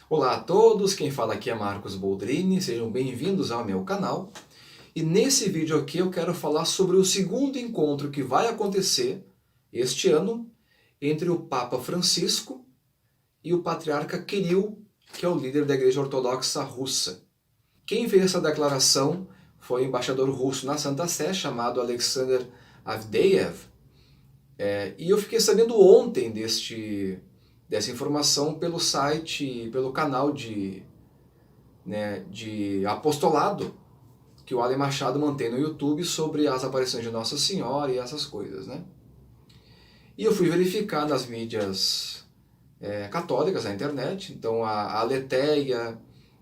Olá a todos, quem fala aqui é Marcos Boldrini, sejam bem-vindos ao meu canal. E nesse vídeo aqui eu quero falar sobre o segundo encontro que vai acontecer este ano entre o Papa Francisco e o Patriarca Kirill, que é o líder da Igreja Ortodoxa Russa. Quem fez essa declaração foi o embaixador russo na Santa Sé, chamado Alexander Avdeyev. E eu fiquei sabendo ontem dessa informação pelo site, pelo canal de apostolado que o Ale Machado mantém no YouTube sobre as aparições de Nossa Senhora e essas coisas, né? E eu fui verificar nas mídias católicas, na internet. Então a Aleteia,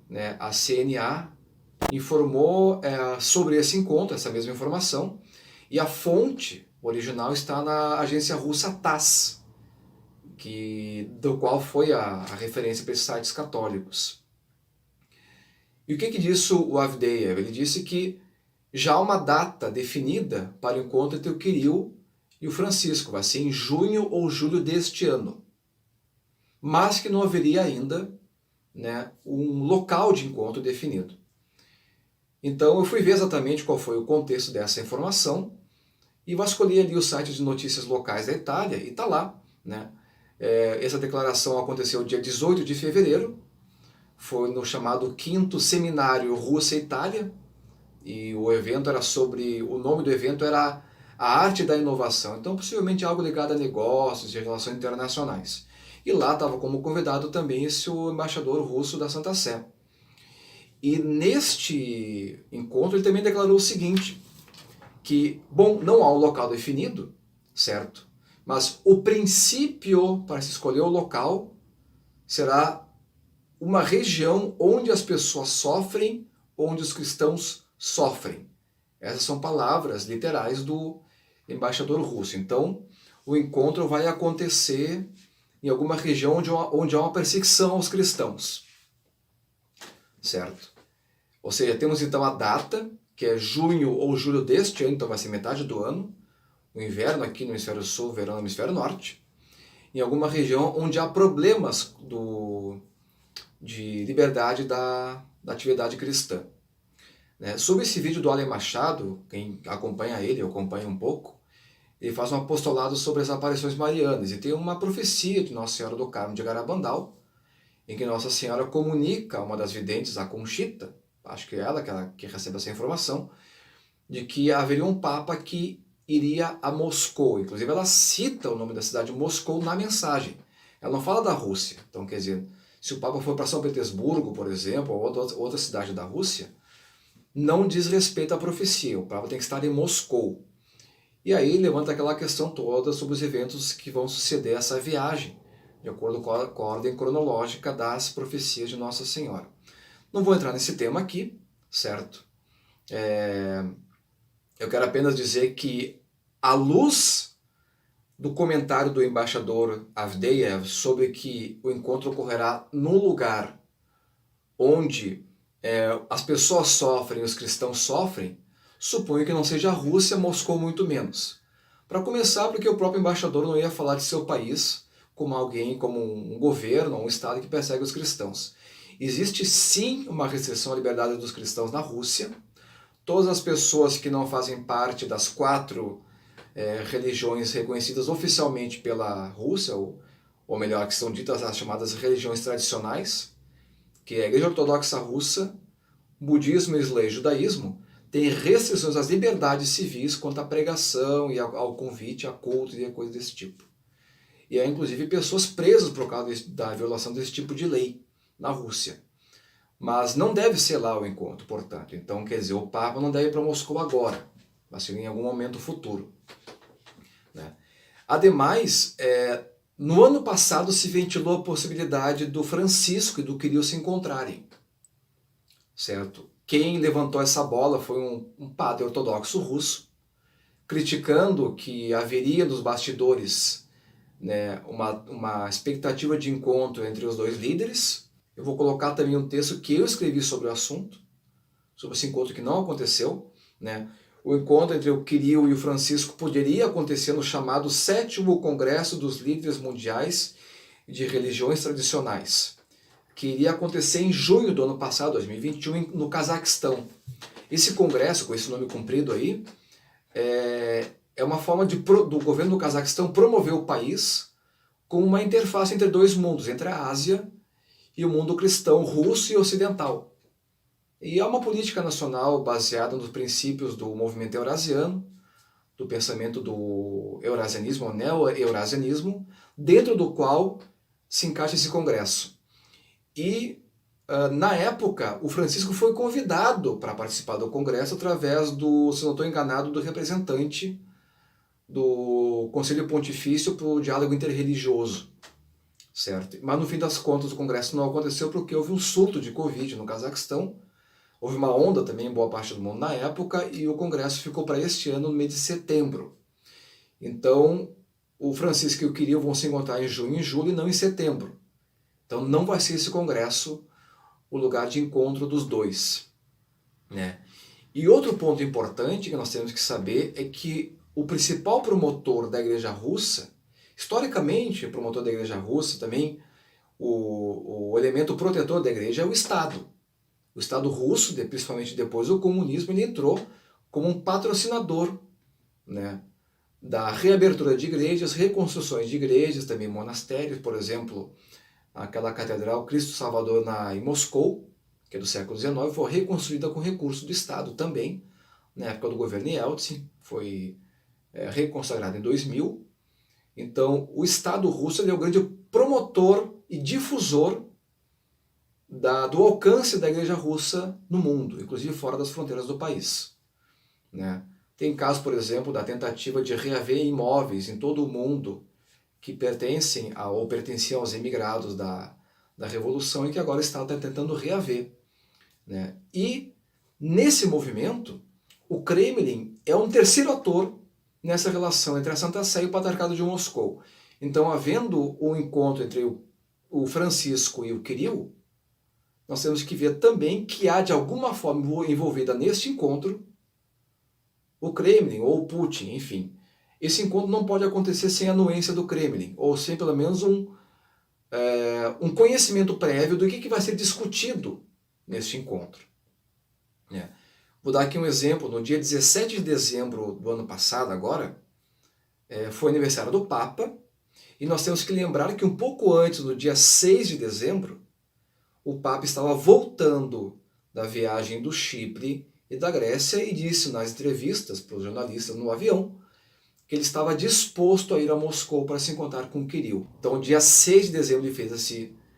né, a CNA, informou sobre esse encontro, essa mesma informação, e a fonte original está na agência russa TASS, do qual foi a referência para esses sites católicos. E o que disse o Avdeyev? Ele disse que já há uma data definida para o encontro entre o Kirill e o Francisco, vai ser em junho ou julho deste ano, mas que não haveria ainda, né, um local de encontro definido. Então eu fui ver exatamente qual foi o contexto dessa informação e vasculhei ali o site de notícias locais da Itália e está lá, né? Essa declaração aconteceu dia 18 de fevereiro, foi no chamado 5º Seminário Rússia-Itália, e o evento era o nome do evento era a arte da inovação, então possivelmente algo ligado a negócios e relações internacionais. E lá estava como convidado também o embaixador russo da Santa Sé. E neste encontro ele também declarou o seguinte, que, bom, não há um local definido, certo? Mas o princípio para se escolher o local será uma região onde as pessoas sofrem, onde os cristãos sofrem. Essas são palavras literais do embaixador russo. Então, o encontro vai acontecer em alguma região onde há uma perseguição aos cristãos. Certo? Ou seja, temos então a data, que é junho ou julho deste ano, então vai ser metade do ano, o inverno aqui no hemisfério sul, o verão no hemisfério norte, em alguma região onde há problemas de liberdade da atividade cristã. Sobre esse vídeo do Ale Machado, quem acompanha ele, eu acompanho um pouco, ele faz um apostolado sobre as aparições marianas e tem uma profecia de Nossa Senhora do Carmo de Garabandal, em que Nossa Senhora comunica a uma das videntes, a Conchita, acho que é ela que recebe essa informação, de que haveria um Papa que iria a Moscou. Inclusive ela cita o nome da cidade Moscou na mensagem. Ela não fala da Rússia. Então, quer dizer, se o Papa for para São Petersburgo, por exemplo, ou outra cidade da Rússia, não diz respeito à profecia. O Papa tem que estar em Moscou. E aí levanta aquela questão toda sobre os eventos que vão suceder essa viagem, de acordo com a ordem cronológica das profecias de Nossa Senhora. Não vou entrar nesse tema aqui, certo? Eu quero apenas dizer que, à luz do comentário do embaixador Avdeyev sobre que o encontro ocorrerá num lugar onde as pessoas sofrem e os cristãos sofrem, suponho que não seja a Rússia, Moscou muito menos. Para começar, porque o próprio embaixador não ia falar de seu país como alguém, como um governo ou um Estado que persegue os cristãos. Existe sim uma restrição à liberdade dos cristãos na Rússia. Todas as pessoas que não fazem parte das 4 religiões reconhecidas oficialmente pela Rússia, ou melhor, que são ditas as chamadas religiões tradicionais, que é a Igreja Ortodoxa Russa, Budismo, Islã e Judaísmo, tem restrições às liberdades civis quanto à pregação e ao convite a culto e coisas desse tipo. E há inclusive pessoas presas por causa da violação desse tipo de lei na Rússia. Mas não deve ser lá o encontro, portanto. Então, quer dizer, o Papa não deve ir para Moscou agora, vai ser em algum momento futuro. Ademais, no ano passado se ventilou a possibilidade do Francisco e do Kirill se encontrarem. Certo? Quem levantou essa bola foi um padre ortodoxo russo, criticando que haveria nos bastidores, né, uma expectativa de encontro entre os dois líderes. Eu vou colocar também um texto que eu escrevi sobre o assunto, sobre esse encontro que não aconteceu. Né? O encontro entre o Kirill e o Francisco poderia acontecer no chamado 7º Congresso dos Líderes Mundiais de Religiões Tradicionais. que iria acontecer em junho do ano passado, 2021, no Cazaquistão. Esse congresso, com esse nome comprido aí, é uma forma do governo do Cazaquistão promover o país como uma interface entre dois mundos, entre a Ásia e o mundo cristão russo e ocidental. E é uma política nacional baseada nos princípios do movimento eurasiano, do pensamento do eurasianismo, ou neo-eurasianismo, dentro do qual se encaixa esse congresso. E, na época, o Francisco foi convidado para participar do congresso através do, se não estou enganado, do representante do Conselho Pontifício para o Diálogo Interreligioso, certo? Mas no fim das contas o congresso não aconteceu porque houve um surto de Covid no Cazaquistão, houve uma onda também em boa parte do mundo na época e o congresso ficou para este ano, no mês de setembro. Então, o Francisco e o Kirill vão se encontrar em junho e julho e não em setembro. Então não vai ser esse congresso o lugar de encontro dos dois, né? E outro ponto importante que nós temos que saber é que o principal promotor da Igreja Russa, historicamente, o promotor da Igreja Russa também, o elemento protetor da Igreja é o Estado. O Estado russo, principalmente depois do comunismo, ele entrou como um patrocinador, né, da reabertura de igrejas, reconstruções de igrejas, também monastérios, por exemplo, aquela catedral Cristo Salvador em Moscou, que é do século XIX, foi reconstruída com recurso do Estado também, na época do governo Yeltsin, foi reconsagrada em 2000. Então, o Estado russo é o grande promotor e difusor do alcance da Igreja Russa no mundo, inclusive fora das fronteiras do país, né? Tem casos, por exemplo, da tentativa de reaver imóveis em todo o mundo que pertencem ou pertenciam aos emigrados da Revolução e que agora o Estado está tentando reaver, né? E, nesse movimento, o Kremlin é um terceiro ator nessa relação entre a Santa Sé e o Patriarcado de Moscou. Então, havendo um encontro entre o Francisco e o Kirill, nós temos que ver também que há, de alguma forma, envolvida neste encontro, o Kremlin ou o Putin, enfim. Esse encontro não pode acontecer sem a anuência do Kremlin, ou sem pelo menos um conhecimento prévio do que vai ser discutido neste encontro, né? Vou dar aqui um exemplo. No dia 17 de dezembro do ano passado, agora, foi aniversário do Papa, e nós temos que lembrar que um pouco antes, no dia 6 de dezembro, o Papa estava voltando da viagem do Chipre e da Grécia e disse nas entrevistas para os jornalistas no avião que ele estava disposto a ir a Moscou para se encontrar com o Kirill. Então, dia 6 de dezembro ele fez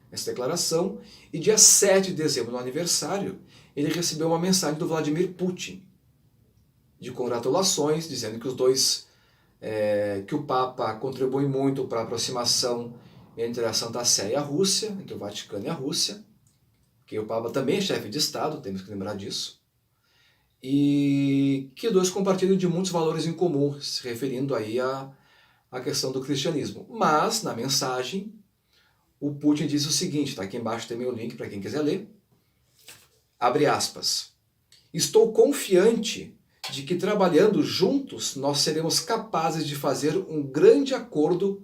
essa declaração e dia 7 de dezembro, no aniversário, ele recebeu uma mensagem do Vladimir Putin de congratulações, dizendo que os dois, que o Papa contribui muito para a aproximação entre a Santa Sé e a Rússia, entre o Vaticano e a Rússia, que o Papa também é chefe de Estado, temos que lembrar disso, e que os dois compartilham de muitos valores em comum, se referindo aí à questão do cristianismo. Mas, na mensagem, o Putin diz o seguinte, está aqui embaixo também o link para quem quiser ler, abre aspas, estou confiante de que trabalhando juntos nós seremos capazes de fazer um grande acordo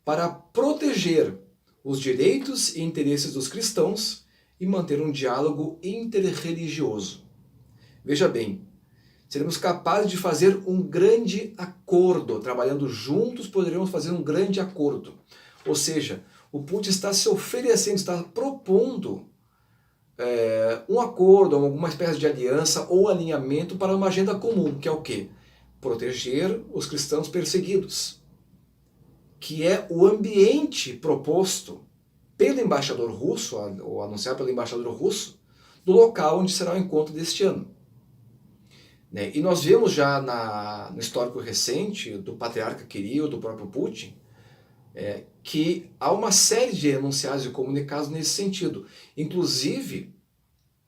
para proteger os direitos e interesses dos cristãos e manter um diálogo interreligioso. Veja bem, seremos capazes de fazer um grande acordo, trabalhando juntos poderemos fazer um grande acordo. Ou seja, o Putin está se oferecendo, está propondo um acordo, alguma espécie de aliança ou alinhamento para uma agenda comum, que é o quê? Proteger os cristãos perseguidos, que é o ambiente proposto pelo embaixador russo, ou anunciado pelo embaixador russo, do local onde será o encontro deste ano. E nós vemos já no histórico recente do patriarca Kirill, do próprio Putin, que há uma série de enunciados e comunicados nesse sentido. Inclusive,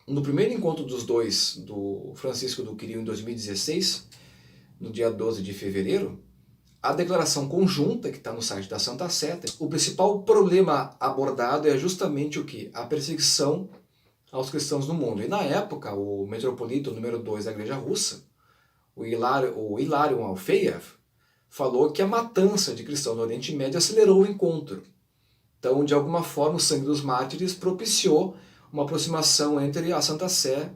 no primeiro encontro dos dois, do Francisco e do Kirill em 2016, no dia 12 de fevereiro, a declaração conjunta, que está no site da Santa Sé, o principal problema abordado é justamente o que? A perseguição aos cristãos no mundo. E na época, o metropolita número 2 da Igreja Russa, o Hilarion Alfeiev, falou que a matança de cristãos no Oriente Médio acelerou o encontro. Então, de alguma forma, o sangue dos mártires propiciou uma aproximação entre a Santa Sé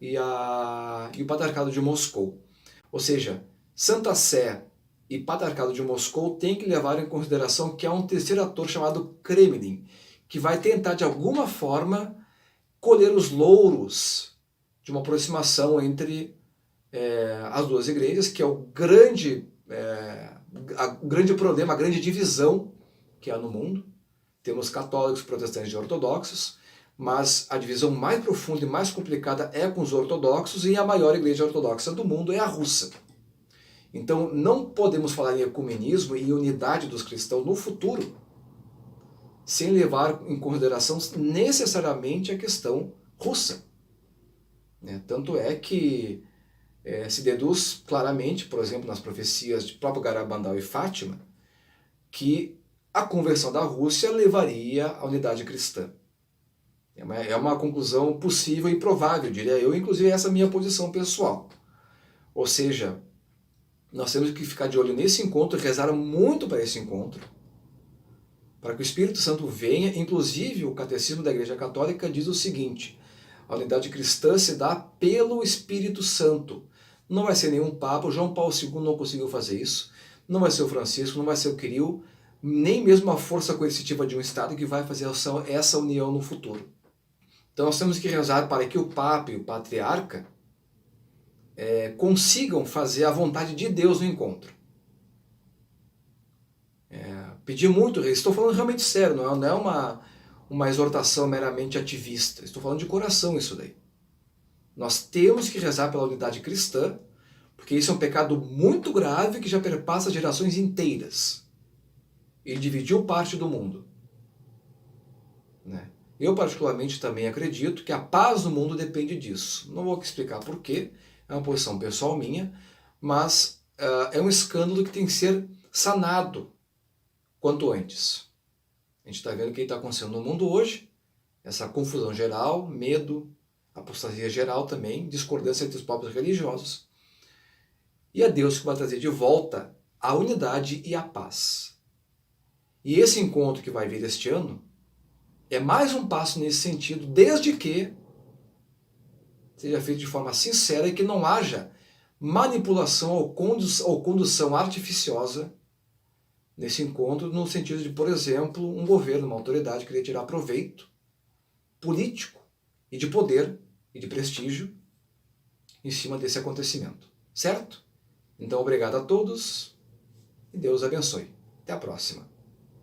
e o Patriarcado de Moscou. Ou seja, Santa Sé e Patriarcado de Moscou têm que levar em consideração que há um terceiro ator chamado Kremlin, que vai tentar, de alguma forma, colher os louros de uma aproximação entre as duas igrejas, que é o grande problema, a grande divisão que há no mundo. Temos católicos, protestantes e ortodoxos, mas a divisão mais profunda e mais complicada é com os ortodoxos, e a maior igreja ortodoxa do mundo é a russa. Então não podemos falar em ecumenismo e em unidade dos cristãos no futuro sem levar em consideração necessariamente a questão russa. Tanto é que se deduz claramente, por exemplo, nas profecias de próprio Garabandal e Fátima, que a conversão da Rússia levaria à unidade cristã. É uma conclusão possível e provável, diria eu, inclusive essa é a minha posição pessoal. Ou seja, nós temos que ficar de olho nesse encontro e rezar muito para esse encontro, para que o Espírito Santo venha. Inclusive, o Catecismo da Igreja Católica diz o seguinte: a unidade cristã se dá pelo Espírito Santo. Não vai ser nenhum Papa, o João Paulo II não conseguiu fazer isso, não vai ser o Francisco, não vai ser o Kiril, nem mesmo a força coercitiva de um Estado que vai fazer essa união no futuro. Então nós temos que rezar para que o Papa e o Patriarca consigam fazer a vontade de Deus no encontro. Pedir muito, estou falando realmente sério, não é uma exortação meramente ativista, estou falando de coração isso daí. Nós temos que rezar pela unidade cristã, porque isso é um pecado muito grave que já perpassa gerações inteiras e dividiu parte do mundo. Eu particularmente também acredito que a paz no mundo depende disso. Não vou explicar porquê, é uma posição pessoal minha, mas é um escândalo que tem que ser sanado quanto antes. A gente está vendo o que está acontecendo no mundo hoje, essa confusão geral, medo, apostasia geral também, discordância entre os povos religiosos. E é Deus que vai trazer de volta a unidade e a paz. E esse encontro que vai vir este ano é mais um passo nesse sentido, desde que seja feito de forma sincera e que não haja manipulação ou condução artificiosa nesse encontro, no sentido de, por exemplo, um governo, uma autoridade querer tirar proveito político e de poder e de prestígio em cima desse acontecimento. Certo? Então, obrigado a todos e Deus abençoe. Até a próxima.